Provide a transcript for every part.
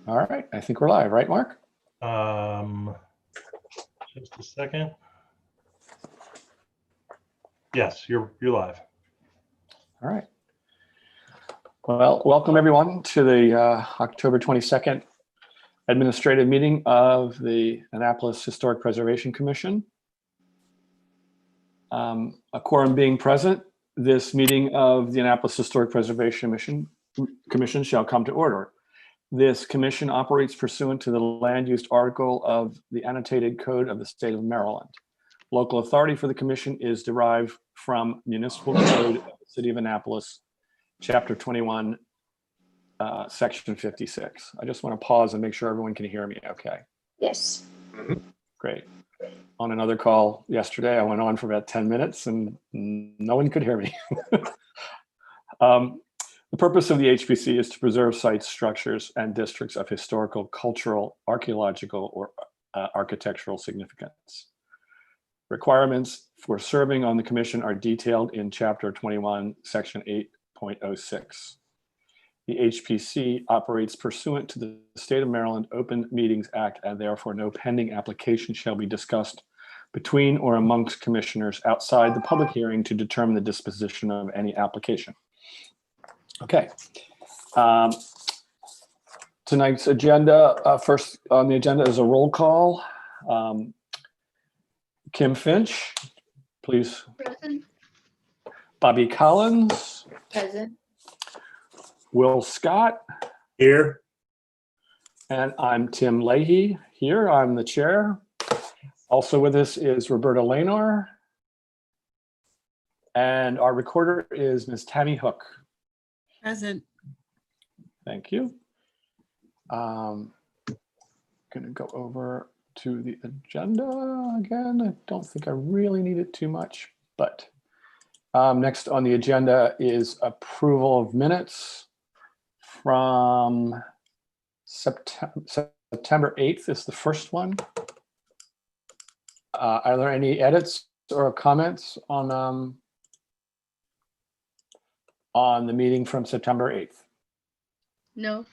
All right, I think we're live, right, Mark? Just a second. Yes, you're live. All right. Well, welcome everyone to the October 22nd administrative meeting of the Annapolis Historic Preservation Commission. A quorum being present, this meeting of the Annapolis Historic Preservation Commission shall come to order. This commission operates pursuant to the land use article of the annotated code of the state of Maryland. Local authority for the commission is derived from municipal code of the city of Annapolis, chapter 21, section 56. I just want to pause and make sure everyone can hear me okay. Yes. Great. On another call yesterday, I went on for about 10 minutes and no one could hear me. The purpose of the HPC is to preserve sites, structures, and districts of historical, cultural, archaeological, or architectural significance. Requirements for serving on the commission are detailed in Chapter 21, Section 8.06. The HPC operates pursuant to the State of Maryland Open Meetings Act, and therefore no pending application shall be discussed between or amongst commissioners outside the public hearing to determine the disposition of any application. Okay. Tonight's agenda, first on the agenda is a roll call. Kim Finch, please. Present. Bobby Collins. Present. Will Scott. Here. And I'm Tim Leahy here. I'm the chair. Also with us is Roberta Lanor. And our recorder is Ms. Tammy Hook. Present. Thank you. Going to go over to the agenda again. I don't think I really need it too much, but next on the agenda is approval of minutes from September 8th is the first one. Are there any edits or comments on the meeting from September 8th? No.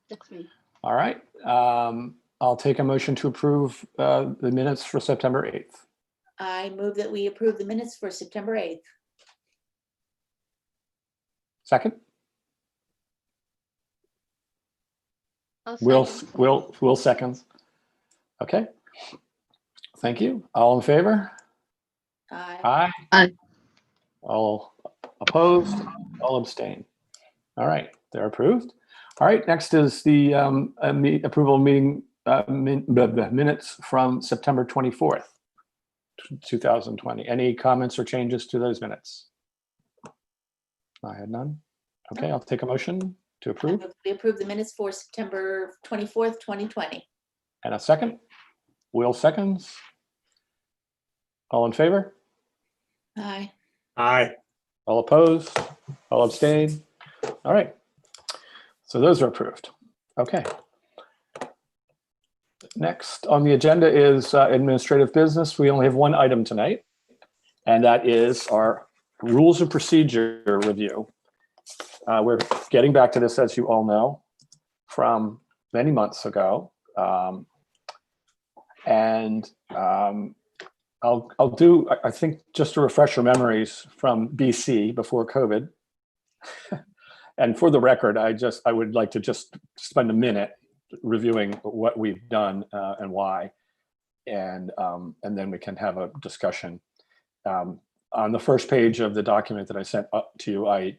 That's me. All right. I'll take a motion to approve the minutes for September 8th. I move that we approve the minutes for September 8th. Second? I'll Will second. seconds. Okay. Thank you. All in favor? Aye. Aye. Aye. All opposed? All abstain. All right, they're approved. All right, next is the approval of meeting minutes from September 24th, 2020. Any comments or changes to those minutes? I had none. Okay, I'll take a motion to approve. We approve the minutes for September 24th, 2020. And a second. Will seconds. All in favor? Aye. Aye. All opposed? All abstain? All right. So those are approved. Okay. Next on the agenda is administrative business. We only have one item tonight, and that is our rules of procedure review. We're getting back to this, as you all know, from many months ago. I'll do, I think, just to refresh your memories from BC before COVID. And for the record, I would like to just spend a minute reviewing what we've done and why, and then we can have a discussion. On the first page of the document that I sent up to you, I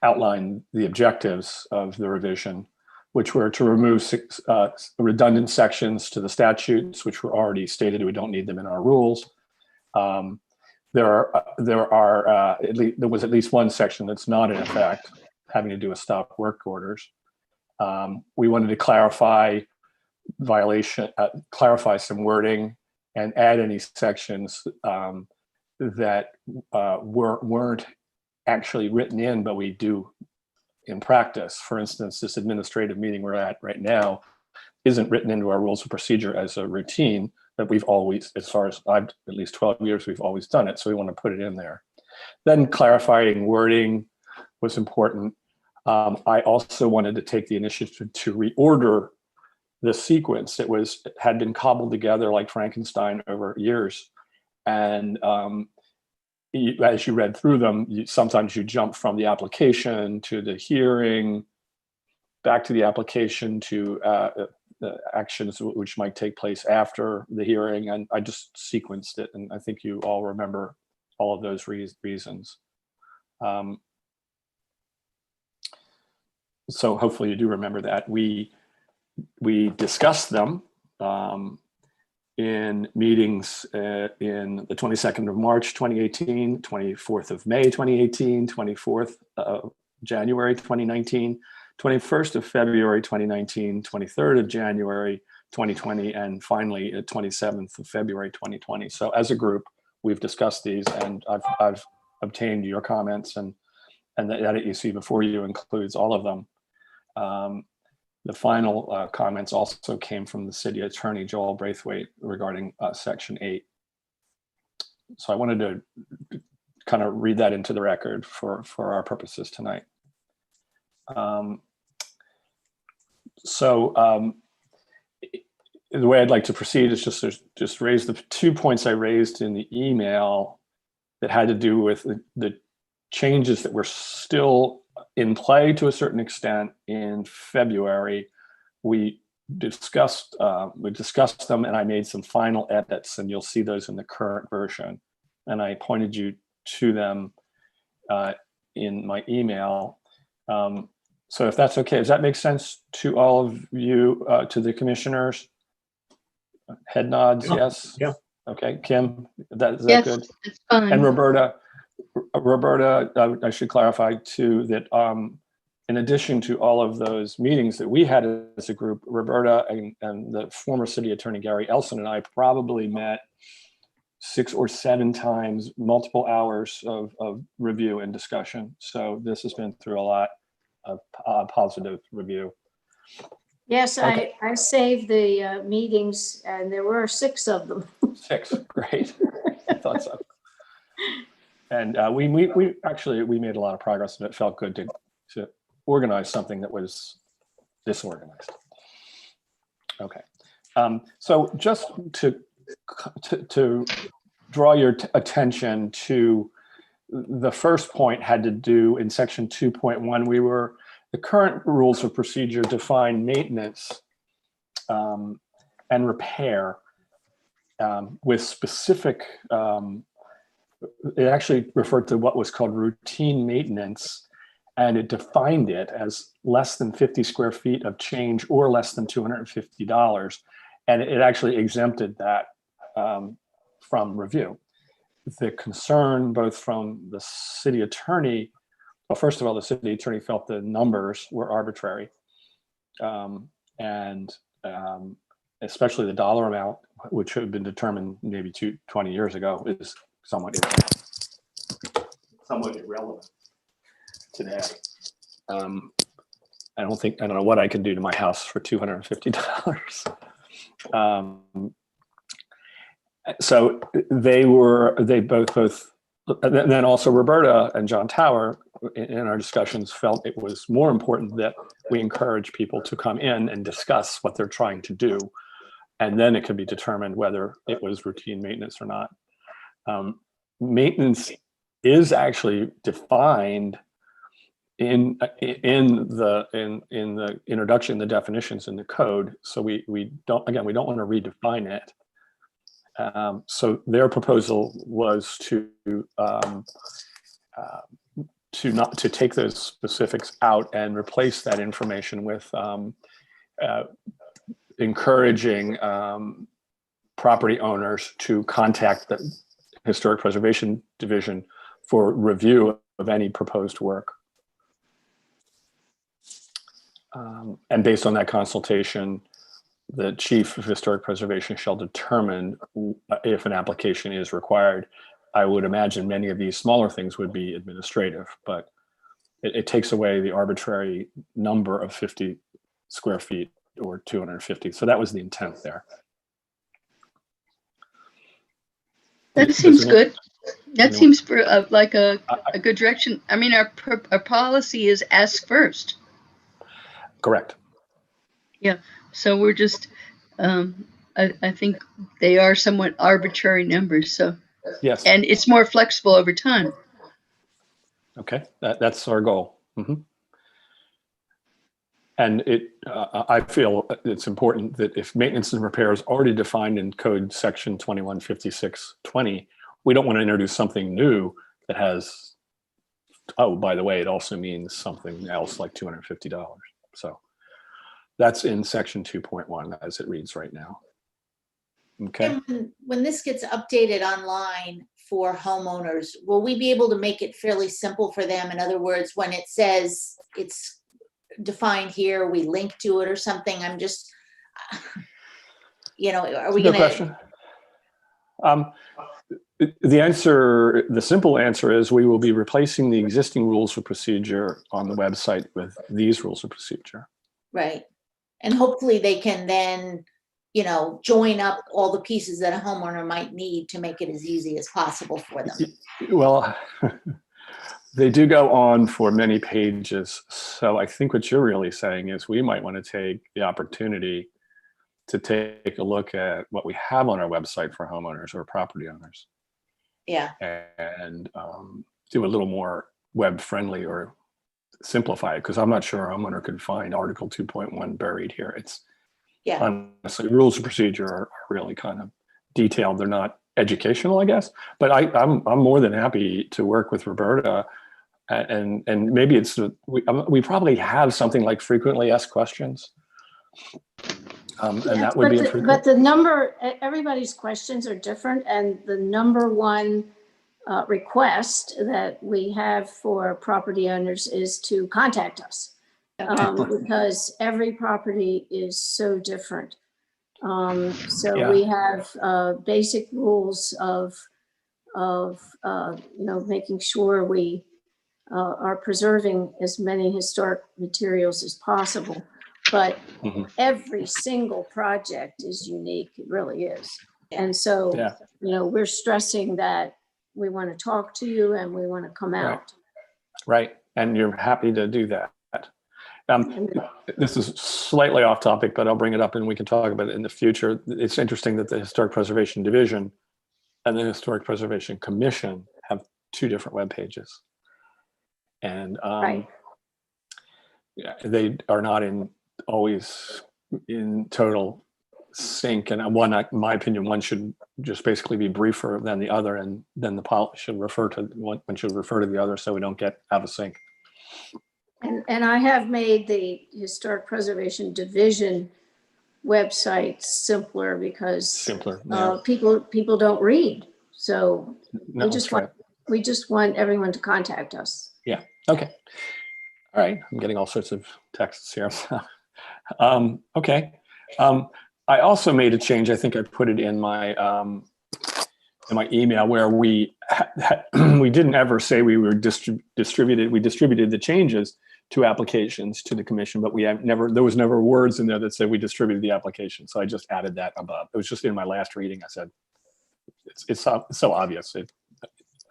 outlined the objectives of the revision, which were to remove redundant sections to the statutes, which were already stated we don't need them in our rules. There was at least one section that's not in effect, having to do with stop work orders. We wanted to clarify clarify some wording and add any sections that weren't actually written in, but we do in practice. For instance, this administrative meeting we're at right now isn't written into our rules of procedure as a routine that we've always, as far as I've at least 12 years, we've always done it. So we want to put it in there. Then clarifying wording was important. I also wanted to take the initiative to reorder the sequence. It had been cobbled together like Frankenstein over years. And as you read through them, sometimes you jump from the application to the hearing, back to the application to the actions which might take place after the hearing. And I just sequenced it. And I think you all remember all of those reasons. So hopefully you do remember that. We discussed them in meetings in the 22nd of March 2018, 24th of May 2018, 24th of January 2019, 21st of February 2019, 23rd of January 2020, and finally 27th of February 2020. So as a group, we've discussed these, and I've obtained your comments, and the edit you see before you includes all of them. The final comments also came from the city attorney, Joel Braithwaite, regarding section 8. So I wanted to kind of read that into the record for our purposes tonight. The way I'd like to proceed is just raise the 2 points I raised in the email that had to do with the changes that were still in play to a certain extent in February. We discussed them, and I made some final edits, and you'll see those in the current version. And I pointed you to them in my email. So if that's okay, does that make sense to all of you, to the commissioners? Head nods, yes? Yeah. Okay, Kim, is that Yes, good? it's fine. And Roberta, I should clarify too that in addition to all of those meetings that we had as a group, Roberta and the former city attorney Gary Elson and I probably met 6 or 7 times, multiple hours of review and discussion. So this has been through a lot of positive review. Yes, Okay. I saved the meetings, and there were 6 of them. 6, great. I thought so. And we made a lot of progress, and it felt good to organize something that was disorganized. Okay, so just to draw your attention to the first point had to do in section 2.1. The current rules of procedure define maintenance and repair with specific. It actually referred to what was called routine maintenance, and it defined it as less than 50 square feet of change or less than $250. And it actually exempted that from review. The concern both from the city attorney, well, first of all, the city attorney felt the numbers were arbitrary. And especially the dollar amount, which had been determined maybe 20 years ago, is somewhat irrelevant today. I don't know what I can do to my house for $250. So they both, and then also Roberta and John Tower in our discussions felt it was more important that we encourage people to come in and discuss what they're trying to do. And then it could be determined whether it was routine maintenance or not. Maintenance is actually defined in the introduction, the definitions in the code. So we don't want to redefine it. So their proposal was to take those specifics out and replace that information with encouraging property owners to contact the Historic Preservation Division for review of any proposed work. And based on that consultation, the Chief of Historic Preservation shall determine if an application is required. I would imagine many of these smaller things would be administrative, but it takes away the arbitrary number of 50 square feet or 250. So that was the intent there. That seems good. That know, seems like a I- good direction. I mean, our policy is ask first. Correct. So we're just, I think they are somewhat arbitrary numbers. So, Yes. and it's more flexible over time. Okay. That's our goal. Mhm. And I feel it's important that if maintenance and repair is already defined in code section 215620, we don't want to introduce something new that has, oh, by the way, it also means something else like $250. So that's in section 2.1 as it reads right now. Okay. And when this gets updated online for homeowners, will we be able to make it fairly simple for them? In other words, when it says it's defined here, we link to it or something? I'm just, are we Good gonna? question. The simple answer is we will be replacing the existing rules of procedure on the website with these rules of procedure. Right. And hopefully they can then, join up all the pieces that a homeowner might need to make it as easy as possible for them. Well, they do go on for many pages. So I think what you're really saying is we might want to take the opportunity to take a look at what we have on our website for homeowners or property owners. Yeah. And do a little more web friendly or simplify it, because I'm not sure a homeowner could find Article 2.1 buried here. It's honestly, rules of procedure are really kind of detailed. They're not educational, I guess. But I'm more than happy to work with Roberta, and maybe we probably have something like frequently asked questions. And that would be infrequent. But the number, everybody's questions are different, and the number one request that we have for property owners is to contact us, because every property is so different. We have basic rules of making sure we are preserving as many historic materials as possible. But every single project is unique. It really is. And so, we're stressing that we want to talk to you and we want to come out. Right. And you're happy to do that. This is slightly off topic, but I'll bring it up and we can talk about it in the future. It's interesting that the Historic Preservation Division and the Historic Preservation Commission have two different web pages. And they are not always in total sync. And one, in my opinion, one should just basically be briefer than the other, and then the policy should refer to one should refer to the other, so we don't get out of sync. And I have made the Historic Preservation Division website simpler because people don't read. So we just want everyone to contact us. Yeah. Okay. All right. I'm getting all sorts of texts here. Okay. I also made a change. I think I put it in my email where we didn't ever say we were distributed. We distributed the changes to applications to the commission, but there was never words in there that said we distributed the application. So I just added that above. It was just in my last reading. I said, it's so obvious. It's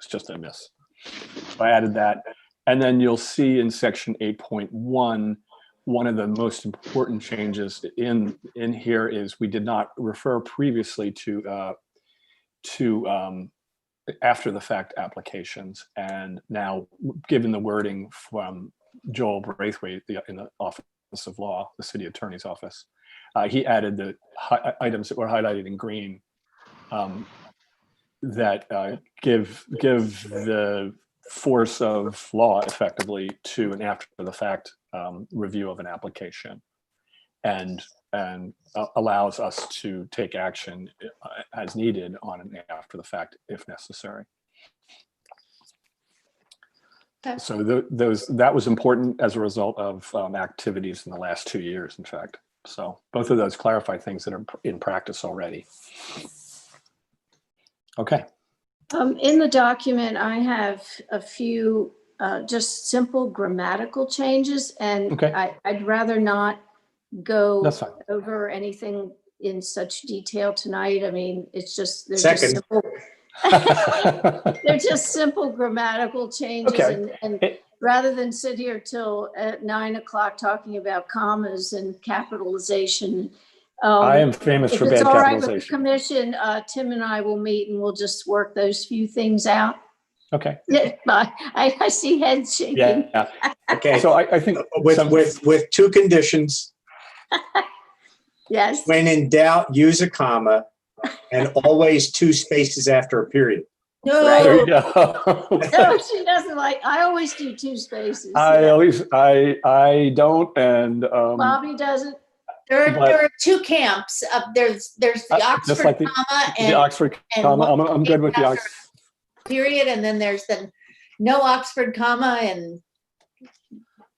just a miss. So I added that. And then you'll see in section 8.1, one of the most important changes in here is we did not refer previously to after the fact applications. And now, given the wording from Joel Braithwaite in the Office of Law, the city attorney's office, he added the items that were highlighted in green that give the force of law effectively to an after the fact review of an application, and allows us to take action as needed on an after the fact if necessary. Okay. So that was important as a result of activities in the last 2 years, in fact. So both of those clarify things that are in practice already. Okay. In the document, I have a few just simple grammatical changes, and I'd rather not go over anything in such detail tonight. I mean, it's just, they're just simple. They're just simple grammatical changes. Okay. And It- rather than sit here till at 9 o'clock talking about commas and capitalization. I am famous If for it's bad all right with the capitalization. commission, Tim and I will meet and we'll just work those few things out. Okay. Yeah, but I see heads shaking. Yeah. Okay, So I think with two conditions. Yes. When in doubt, use a comma and always two spaces after a period. there you No, go. No, she doesn't like, I always do two spaces. I Yeah. always I don't, and Bobby doesn't. there But- are two camps. There's the just Oxford like the comma the and Oxford and comma. one I'm good with the after Oxford. period, and then there's the no Oxford comma and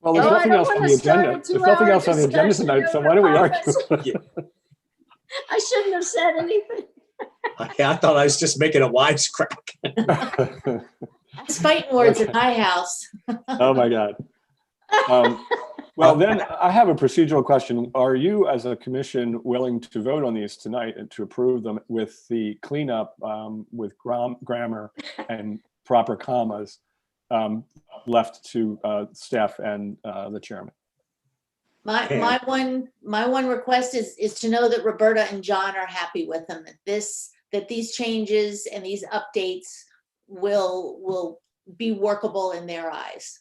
Well, there's Oh, I nothing don't else on wanna the start a agenda. There's nothing 2-hour else on the agenda discussion tonight, so over why don't we commas. argue? I shouldn't have said anything. I thought I was just making a wisecrack. it's fighting words in Okay. my house. Oh my God. Well, then I have a procedural question. Are you, as a commission, willing to vote on these tonight and to approve them with the cleanup with grammar and proper commas left to staff and the chairman? My one request is to know that Roberta and John are happy with them, that these changes and these updates will be workable in their eyes.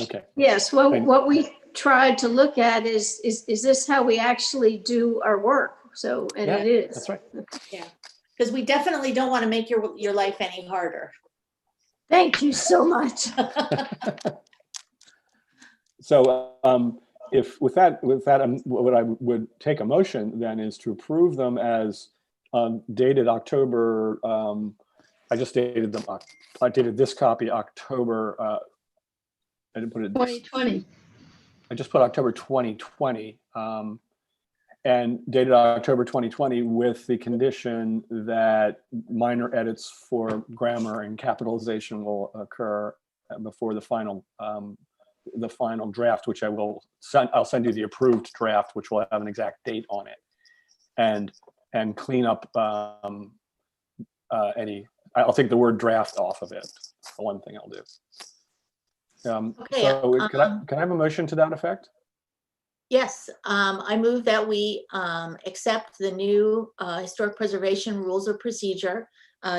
Okay. Yes, well, Thank- what we tried to look at is this how we actually do our work? So, and Yeah, it is. That's right. Because we definitely don't want to make your life any harder. Thank you so much. So if with that, what I would take a motion then is to approve them as dated October. I just dated them. I dated this copy October. I didn't put it. 2020. I just put October 2020 and dated October 2020 with the condition that minor edits for grammar and capitalization will occur before the final draft, which I'll send you the approved draft, which will have an exact date on it, and clean up any. I'll take the word draft off of it. That's the one thing I'll do. Okay, So can I have a motion to that effect? Yes, I move that we accept the new Historic Preservation Rules of Procedure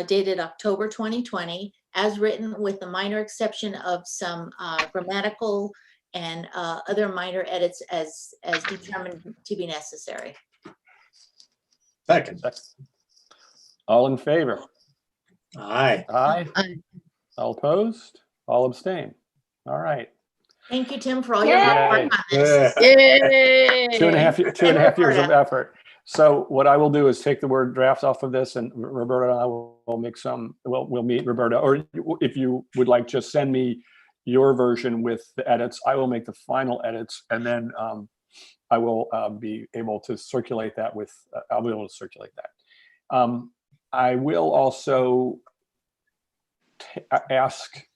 dated October 2020, as written, with the minor exception of some grammatical and other minor edits as determined to be necessary. Second. All in favor? Aye. Aye. Aye. All opposed? All abstain? All right. Thank you, Tim, for all your Yay. hard work on this. Yay! 2.5 years of effort. So what I will do is take the word draft off of this, and Roberta and I will make some, we'll meet Roberta, or if you would like, just send me your version with the edits. I will make the final edits, and then I will be able to circulate that with, I'll be able to circulate that. I will also ask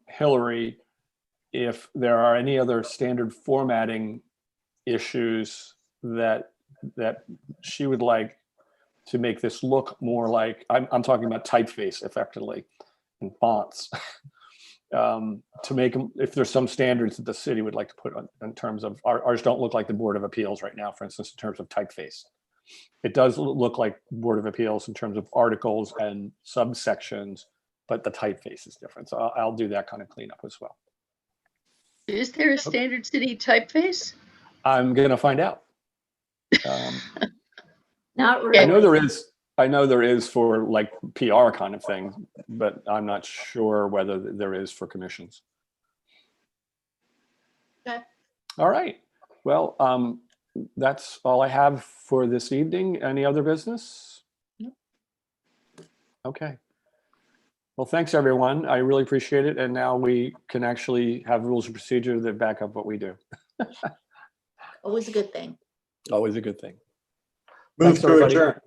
Hillary if there are any other standard formatting issues that she would like to make this look more like, I'm talking about typeface effectively and fonts. To make them, if there's some standards that the city would like to put on in terms of, ours don't look like the Board of Appeals right now, for instance, in terms of typeface. It does look like Board of Appeals in terms of articles and subsections, but the typeface is different. So I'll do that kind of cleanup as well. Is there a standard city typeface? I'm gonna find out. Not I really. know there is for like PR kind of thing, but I'm not sure whether there is for commissions. Okay. All right. Well, that's all I have for this evening. Any other business? No. Okay. Well, thanks everyone. I really appreciate it. And now we can actually have rules of procedure that back up what we do. Always a good thing. Always a good thing. Move Thanks, to everybody. adjourn.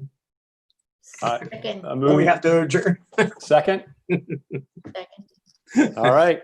Second, A Oh, we move have to adjourn. second. second. All right.